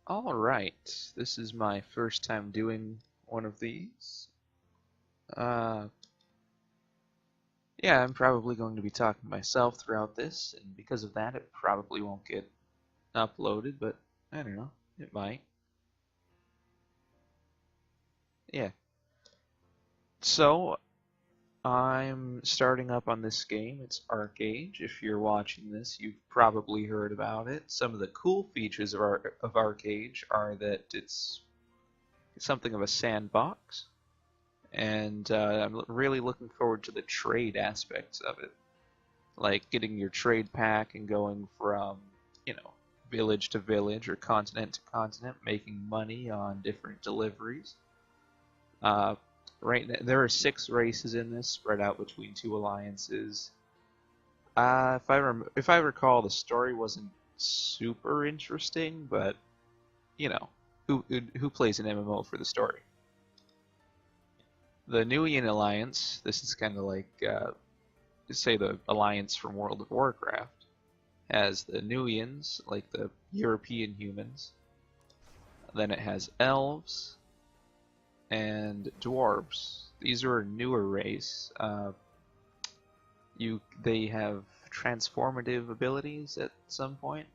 Alright, this is my first time doing one of these. Uh, yeah, I'm probably going to be talking to myself throughout this, and because of that, it probably won't get uploaded, but I don't know, it might. Yeah, so I'm starting up on this game. It's ArcheAge. If you're watching this, you've probably heard about it. Some of the cool features of ArcheAge are that it's something of a sandbox. And I'm really looking forward to the trade aspects of it, like getting your trade pack and going from, you know, village to village or continent to continent, making money on different deliveries. Uh, right now, there are 6 races in this, spread out between 2 alliances. If I recall, the story wasn't super interesting, but you know, who plays an MMO for the story? The Nuian Alliance, this is kind of like, say, the Alliance from World of Warcraft, has the Nuians, like the European humans. Then it has elves and dwarves. These are a newer race. They have transformative abilities at some point.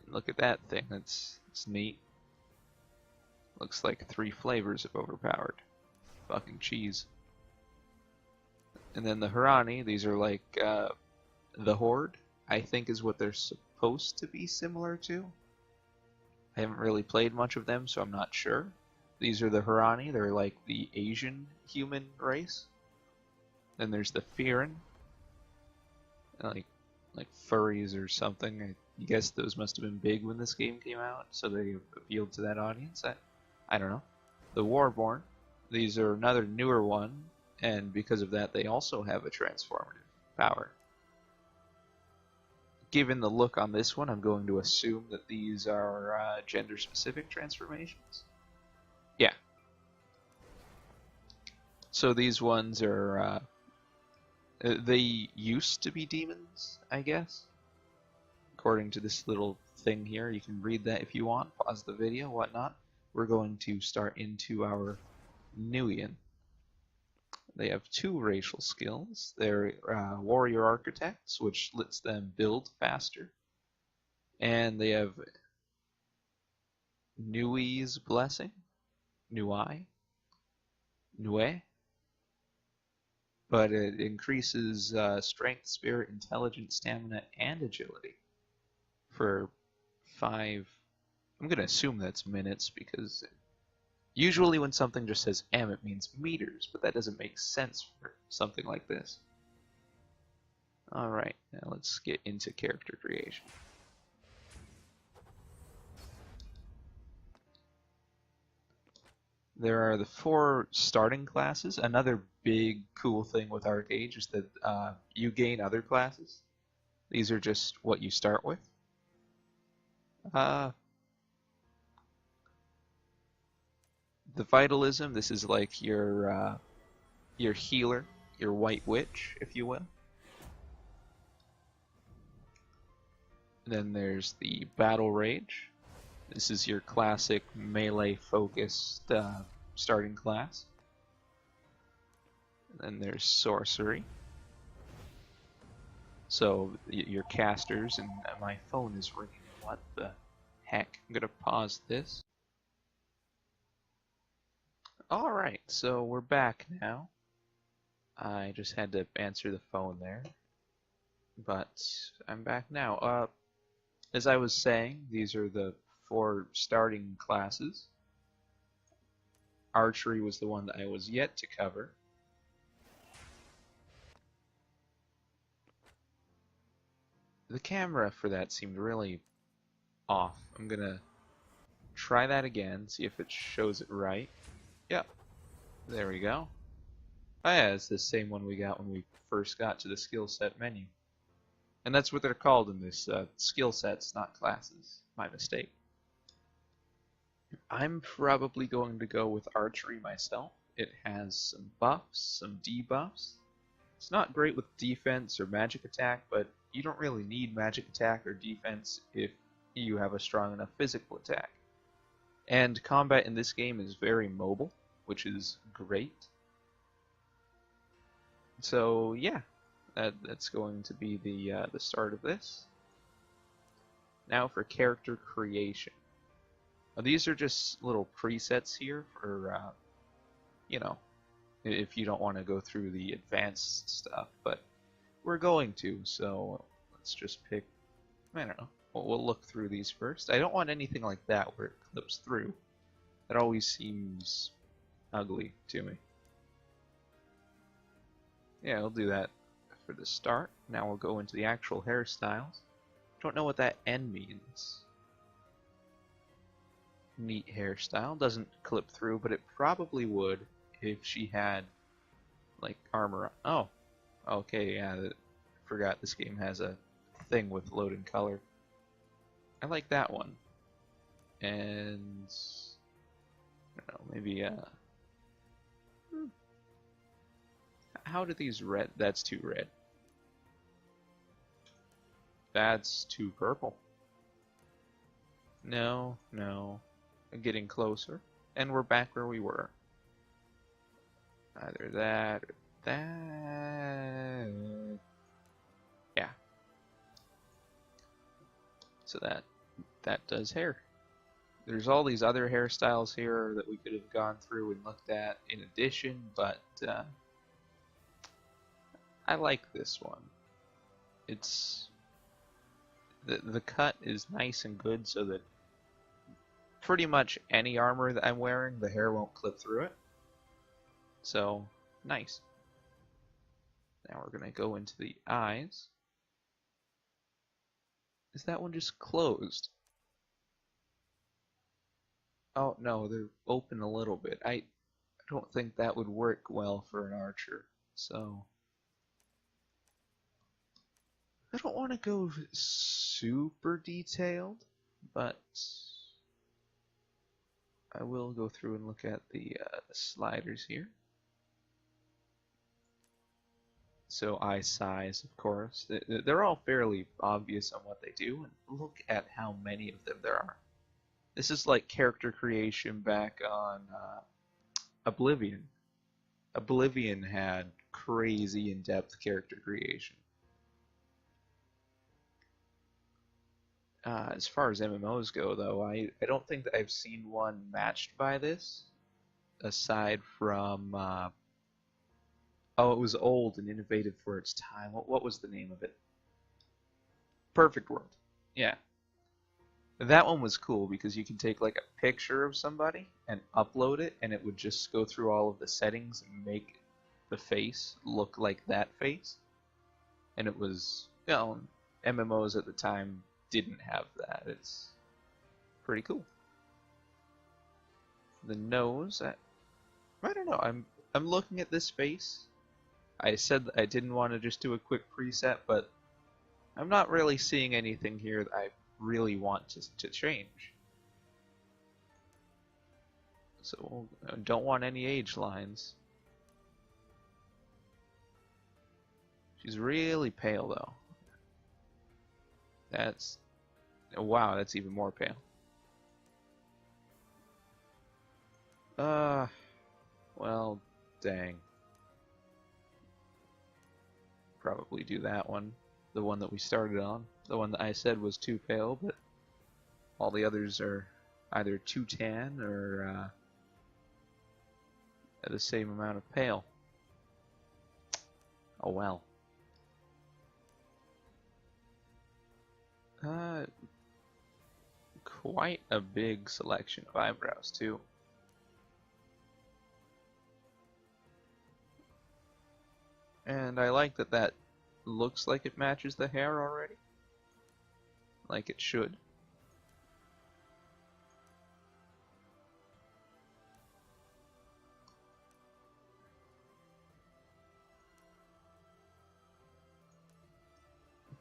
Look at that thing. It's neat. Looks like 3 flavors of overpowered. Fucking cheese. And then the Harani, these are like the Horde, I think is what they're supposed to be similar to. I haven't really played much of them, so I'm not sure. These are the Harani, they're like the Asian human race. Then there's the Firin, like furries or something. I guess those must have been big when this game came out, so they appealed to that audience. I don't know. The Warborn, these are another newer one, and because of that they also have a transformative power. Given the look on this one, I'm going to assume that these are gender-specific transformations. Yeah. So these ones are, they used to be demons, I guess. According to this little thing here, you can read that if you want, pause the video, whatnot. We're going to start into our Nuian. They have 2 racial skills. They're warrior architects, which lets them build faster. And they have Nui's blessing, Nui, Nue, but it increases strength, spirit, intelligence, stamina, and agility for 5. I'm going to assume that's minutes because usually when something just says M, it means meters, but that doesn't make sense for something like this. Alright, now let's get into character creation. There are the 4 starting classes. Another big cool thing with ArcheAge is that you gain other classes. These are just what you start with. The Vitalism, this is like your healer, your White Witch, if you will. Then there's the Battle Rage. This is your classic melee-focused starting class. And then there's Sorcery. So your casters, and my phone is ringing. What the heck? I'm gonna pause this. Alright, so we're back now. I just had to answer the phone there. But I'm back now. As I was saying, these are the 4 starting classes. Archery was the one that I was yet to cover. The camera for that seemed really off. I'm gonna try that again, see if it shows it right. Yep, there we go. Oh yeah, it's the same one we got when we first got to the skill set menu. And that's what they're called in this, skill sets, not classes. My mistake. I'm probably going to go with archery myself. It has some buffs, some debuffs. It's not great with defense or magic attack, but you don't really need magic attack or defense if you have a strong enough physical attack. And combat in this game is very mobile, which is great. So yeah, that's going to be the start of this. Now for character creation. Now, these are just little presets here for, you know, if you don't want to go through the advanced stuff, but we're going to, so let's just pick, I don't know, we'll look through these first. I don't want anything like that where it clips through. That always seems ugly to me. Yeah, we'll do that for the start. Now we'll go into the actual hairstyles. Don't know what that N means. Neat hairstyle. Doesn't clip through, but it probably would if she had, like, armor. Oh, okay, yeah, forgot this game has a thing with loading color. I like that one. And, I don't know, maybe, how do these red? That's too red. That's too purple. No, no. Getting closer. And we're back where we were. Either that or that. Yeah. So that does hair. There's all these other hairstyles here that we could have gone through and looked at in addition, but I like this one. It's the cut is nice and good so that pretty much any armor that I'm wearing, the hair won't clip through it. So, nice. Now we're going to go into the eyes. Is that one just closed? Oh, no, they're open a little bit. I don't think that would work well for an archer. So, I don't want to go super detailed, but I will go through and look at the sliders here. So eye size, of course. They're all fairly obvious on what they do, and look at how many of them there are. This is like character creation back on Oblivion. Oblivion had crazy in-depth character creation. As far as MMOs go, though, I don't think that I've seen one matched by this, aside from, oh, it was old and innovative for its time. What was the name of it? Perfect World. Yeah. That one was cool because you can take like a picture of somebody and upload it, and it would just go through all of the settings and make the face look like that face. And it was, you know, MMOs at the time didn't have that. It's pretty cool. The nose, I don't know. I'm looking at this face. I said I didn't want to just do a quick preset, but I'm not really seeing anything here that I really want to change. So don't want any age lines. She's really pale though. That's, wow, that's even more pale. Well, dang. Probably do that one. The one that we started on. The one that I said was too pale, but all the others are either too tan or the same amount of pale. Oh well. Quite a big selection of eyebrows too. And I like that that looks like it matches the hair already. Like it should.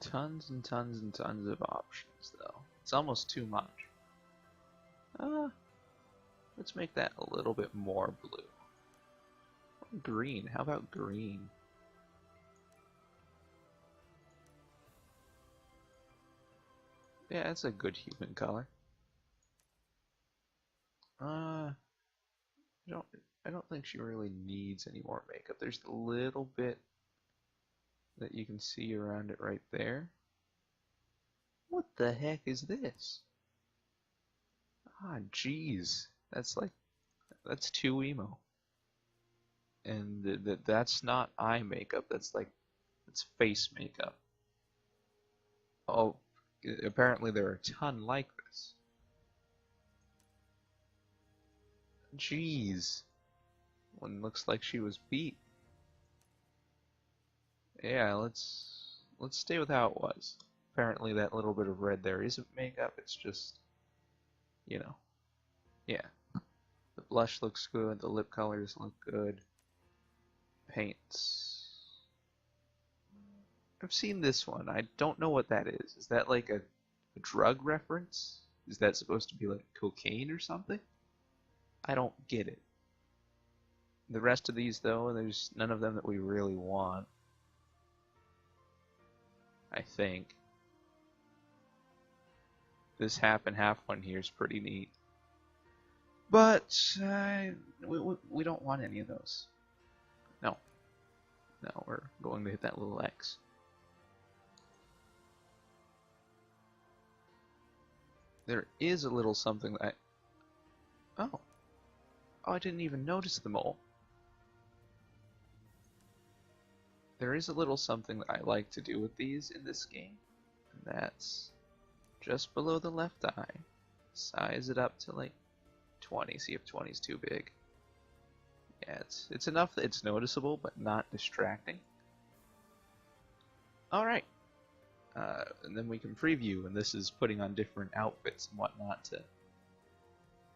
Tons and tons and tons of options though. It's almost too much. Let's make that a little bit more blue. Green, how about green? Yeah, it's a good human color. I don't I don't think she really needs any more makeup. There's a little bit that you can see around it right there. What the heck is this? Ah, jeez. That's too emo. And that's not eye makeup. That's face makeup. Oh, apparently there are a ton like this. Jeez. One looks like she was beat. Yeah, let's stay with how it was. Apparently that little bit of red there isn't makeup, it's just, you know, yeah. The blush looks good, the lip colors look good. Paints. I've seen this one. I don't know what that is. Is that like a drug reference? Is that supposed to be like cocaine or something? I don't get it. The rest of these, though, there's none of them that we really want. I think. This half and half one here is pretty neat. But we don't want any of those. No. No, we're going to hit that little X. There is a little something that Oh. Oh, I didn't even notice the mole. There is a little something that I like to do with these in this game. And that's just below the left eye. Size it up to like 20. See if 20 is too big. Yeah, it's enough that it's noticeable, but not distracting. Alright. And then we can preview, and this is putting on different outfits and whatnot to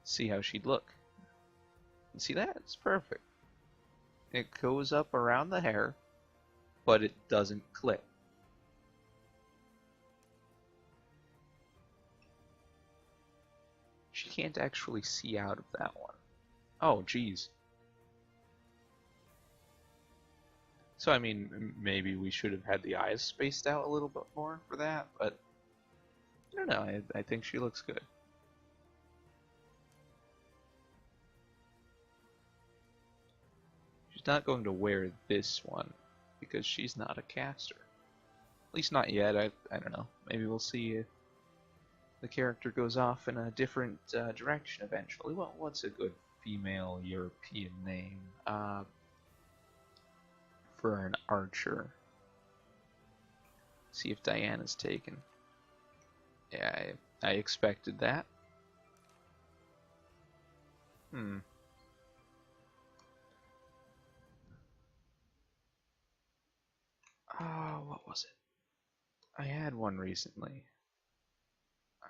see how she'd look. And see that? It's perfect. It goes up around the hair, but it doesn't clip. She can't actually see out of that one. Oh, geez. So, I mean, maybe we should have had the eyes spaced out a little bit more for that, but I don't know. I think she looks good. She's not going to wear this one because she's not a caster. At least not yet. I don't know. Maybe we'll see if the character goes off in a different direction eventually. Well, what's a good female European name for an archer? See if Diana's taken. Yeah, I expected that. Oh, what was it? I had one recently.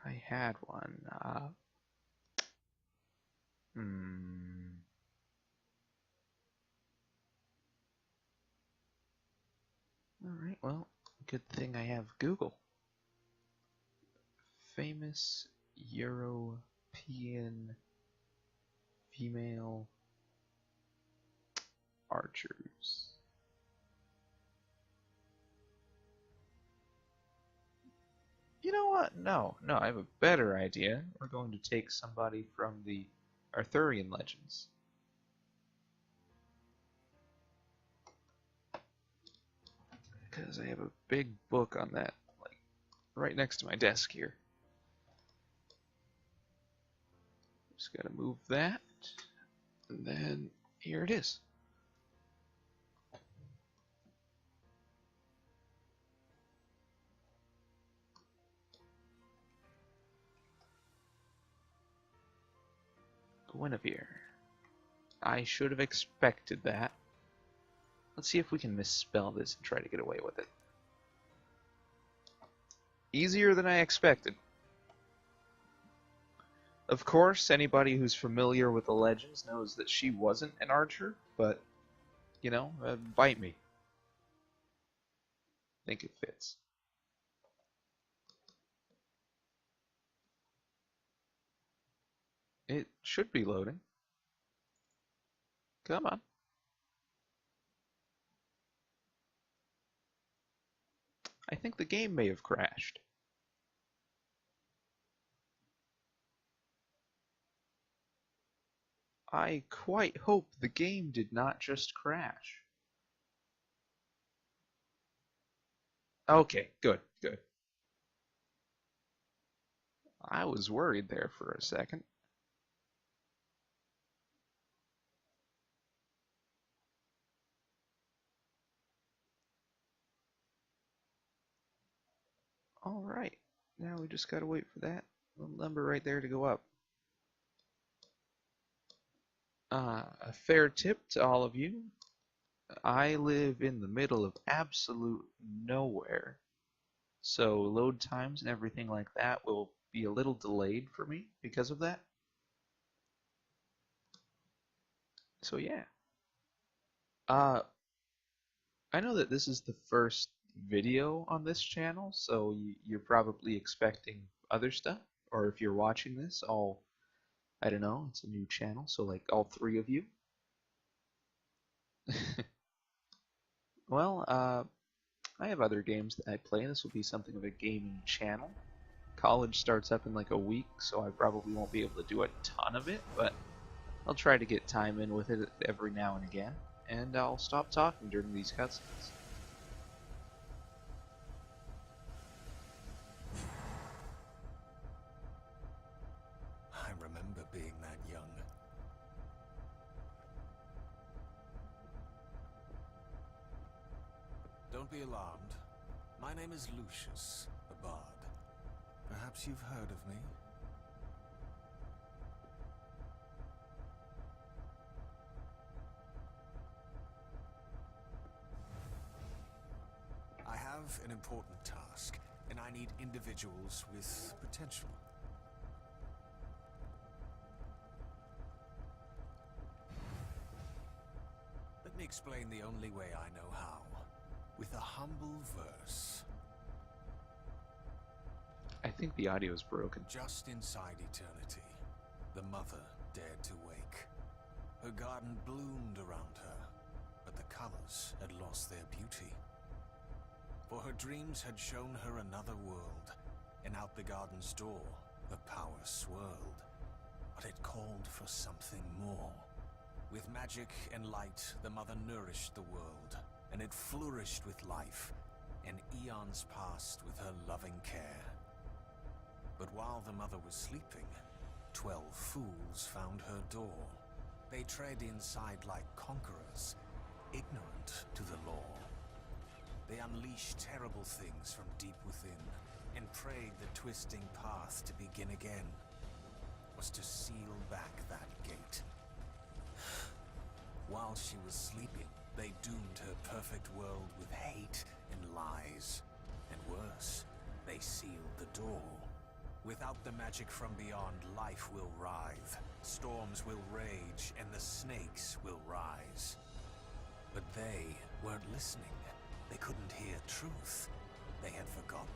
I had one. Alright, well, good thing I have Google. Famous European female archers. You know what? No, I have a better idea. We're going to take somebody from the Arthurian legends. Because I have a big book on that, like, right next to my desk here. Just gotta move that, and then here it is. Guinevere. I should have expected that. Let's see if we can misspell this and try to get away with it. Easier than I expected. Of course, anybody who's familiar with the legends knows that she wasn't an archer, but, you know, bite me. I think it fits. It should be loading. Come on. I think the game may have crashed. I quite hope the game did not just crash. Okay, good, good. I was worried there for a second. Alright, now we just gotta wait for that little number right there to go up. A fair tip to all of you. I live in the middle of absolute nowhere, so load times and everything like that will be a little delayed for me because of that. So yeah. Uh, I know that this is the first video on this channel, so you're probably expecting other stuff. Or if you're watching this, I don't know, it's a new channel, so like all three of you. Well, I have other games that I play. This will be something of a gaming channel. College starts up in like a week, so I probably won't be able to do a ton of it, but I'll try to get time in with it every now and again, and I'll stop talking during these cutscenes. I remember being that young. Don't be alarmed. My name is Lucius, a bard. Perhaps you've heard of me? I have an important task, and I need individuals with potential. Let me explain the only way I know how, with a humble verse. I think the audio is broken. Just inside eternity, the mother dared to wake. Her garden bloomed around her, but the colors had lost their beauty. For her dreams had shown her another world, and out the garden's door, the power swirled. But it called for something more. With magic and light, the mother nourished the world, and it flourished with life, and eons passed with her loving care. But while the mother was sleeping, 12 fools found her door. They tread inside like conquerors, ignorant to the law. They unleash terrible things from deep within, and prayed the twisting path to begin again was to seal back that gate. While she was sleeping, they doomed her perfect world with hate and lies. And worse, they sealed the door. Without the magic from beyond, life will writhe, storms will rage, and the snakes will rise. But they weren't listening. They couldn't hear truth. They had forgotten.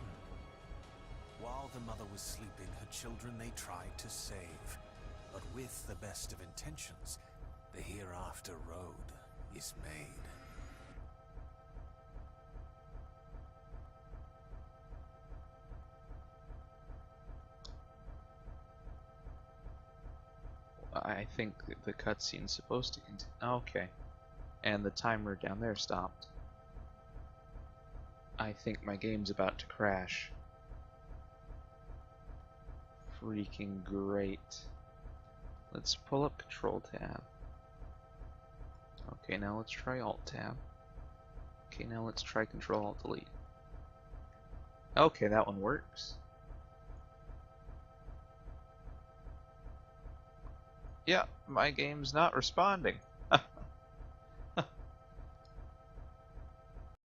While the mother was sleeping, her children they tried to save. But with the best of intentions, the hereafter road is made. I think the cutscene's supposed to continue. Okay. And the timer down there stopped. I think my game's about to crash. Freaking great. Let's pull up Control Tab. Okay, now let's try Alt Tab. Okay, now let's try Control Alt Delete. Okay, that one works. Yeah, my game's not responding.